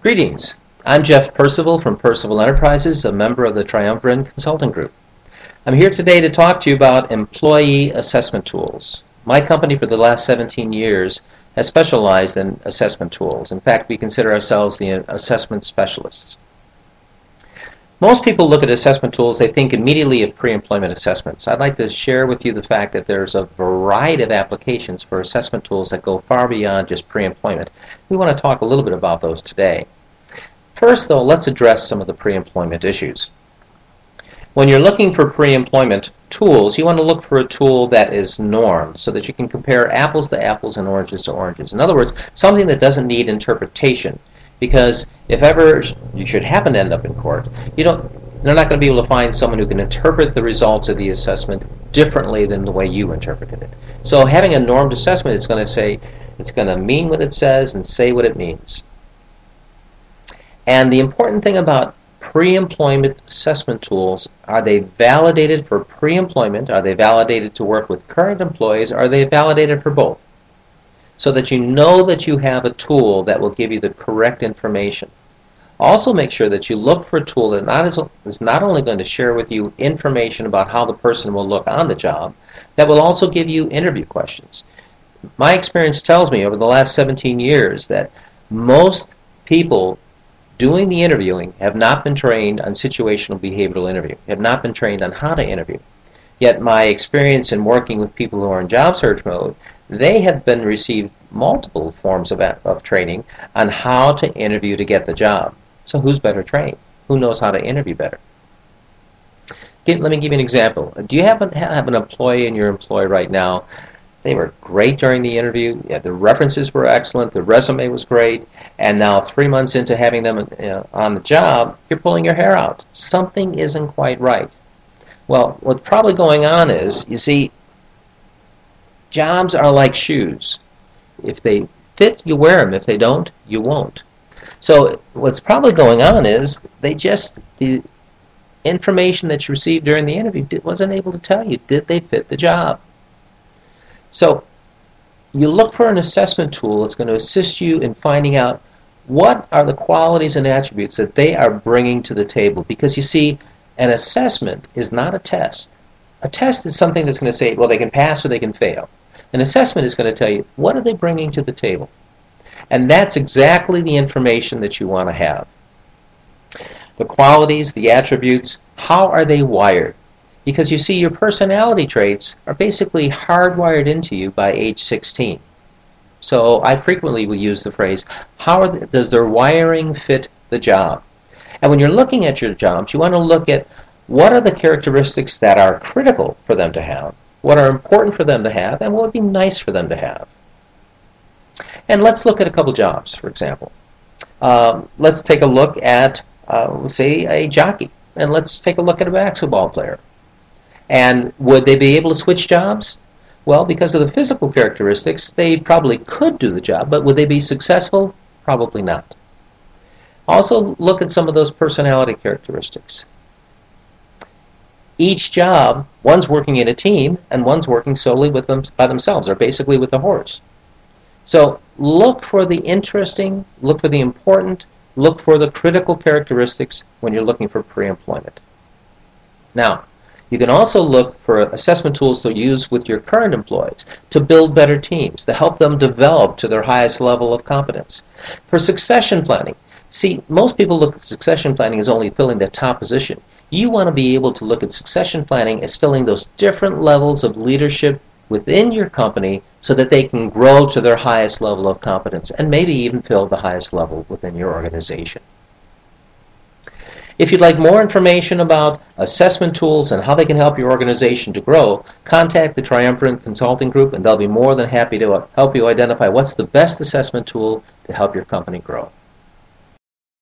Greetings. I'm Jeff Percival from Percival Enterprises, a member of the Triumvirate Consulting Group. I'm here today to talk to you about employee assessment tools. My company for the last 17 years has specialized in assessment tools. In fact, we consider ourselves the assessment specialists. Most people look at assessment tools, they think immediately of pre-employment assessments. I'd like to share with you the fact that there's a variety of applications for assessment tools that go far beyond just pre-employment. We want to talk a little bit about those today. First, though, let's address some of the pre-employment issues. When you're looking for pre-employment tools, you want to look for a tool that is normed so that you can compare apples to apples and oranges to oranges. In other words, something that doesn't need interpretation. Because if ever you should happen to end up in court, they're not going to be able to find someone who can interpret the results of the assessment differently than the way you interpreted it. So having a normed assessment, it's going to mean what it says and say what it means. And the important thing about pre-employment assessment tools, are they validated for pre-employment? Are they validated to work with current employees? Are they validated for both? So that you know that you have a tool that will give you the correct information. Also make sure that you look for a tool that is not only going to share with you information about how the person will look on the job, that will also give you interview questions. My experience tells me over the last 17 years that most people doing the interviewing have not been trained on situational behavioral interview, have not been trained on how to interview. Yet my experience in working with people who are in job search mode, they have been received multiple forms of training on how to interview to get the job. So who's better trained? Who knows how to interview better? Let me give you an example. Do you happen to have an employee in your employ right now? They were great during the interview. Yeah, the references were excellent. The resume was great. And now 3 months into having them on the job, you're pulling your hair out. Something isn't quite right. Well, what's probably going on is, you see, jobs are like shoes. If they fit, you wear them. If they don't, you won't. So what's probably going on is the information that you received during the interview wasn't able to tell you, did they fit the job? So you look for an assessment tool that's going to assist you in finding out what are the qualities and attributes that they are bringing to the table. Because you see, an assessment is not a test. A test is something that's going to say, well, they can pass or they can fail. An assessment is going to tell you, what are they bringing to the table? And that's exactly the information that you want to have. The qualities, the attributes, how are they wired? Because you see, your personality traits are basically hardwired into you by age 16. So I frequently will use the phrase, does their wiring fit the job? And when you're looking at your jobs, you want to look at what are the characteristics that are critical for them to have, what are important for them to have, and what would be nice for them to have. And let's look at a couple jobs, for example. Let's take a look at, say, a jockey. And let's take a look at a basketball player. And would they be able to switch jobs? Well, because of the physical characteristics, they probably could do the job, but would they be successful? Probably not. Also, look at some of those personality characteristics. Each job, one's working in a team, and one's working solely by themselves, or basically with the horse. So look for the interesting, look for the important, look for the critical characteristics when you're looking for pre-employment. Now, you can also look for assessment tools to use with your current employees to build better teams, to help them develop to their highest level of competence. For succession planning, see, most people look at succession planning as only filling the top position. You want to be able to look at succession planning as filling those different levels of leadership within your company so that they can grow to their highest level of competence and maybe even fill the highest level within your organization. If you'd like more information about assessment tools and how they can help your organization to grow, contact the Triumvirate Consulting Group and they'll be more than happy to help you identify what's the best assessment tool to help your company grow.